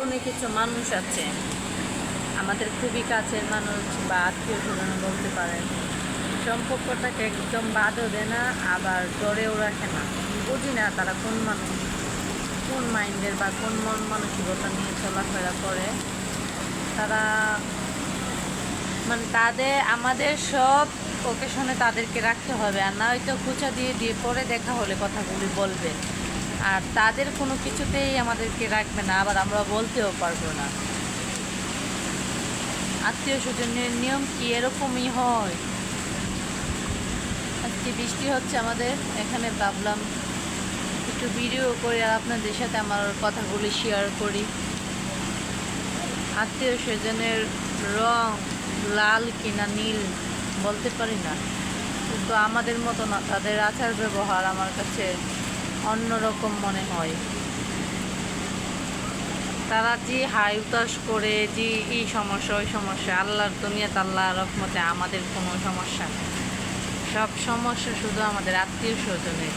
অনেক কিছু মানুষ আছে আমাদের খুবই কাছের মানুষ বা আত্মীয় স্বজন বলতে পারেন, সম্পর্কটাকে একদম বাদও দেয় না, আবার ধরেও রাখে না। বুঝি না তারা কোন মানুষ, কোন মাইন্ডের বা কোন মন মানসিকতা নিয়ে চলাফেরা করে। তারা মানে তাদের আমাদের সব ওকেশনে তাদেরকে রাখতে হবে, আর না হয়তো খুঁচা দিয়ে দিয়ে পরে দেখা হলে কথাগুলি বলবে। আর তাদের কোনো কিছুতেই আমাদেরকে রাখবে না, আবার আমরা বলতেও পারবো না। আত্মীয় স্বজনের নিয়ম কি এরকমই হয়। আজকে বৃষ্টি হচ্ছে আমাদের এখানে, ভাবলাম একটু ভিডিও করে আর আপনাদের সাথে আমার কথাগুলি শেয়ার করি। আত্মীয় স্বজনের রং লাল কিনা নীল বলতে পারি না, কিন্তু আমাদের মতো না, তাদের আচার ব্যবহার আমার কাছে অন্যরকম মনে হয়। তারা যে হাই উতাস করে যে এই সমস্যা ওই সমস্যা, আল্লাহর দুনিয়াতে আল্লাহর রহমতে আমাদের কোনো সমস্যা নেই। সব সমস্যা শুধু আমাদের আত্মীয় স্বজনের।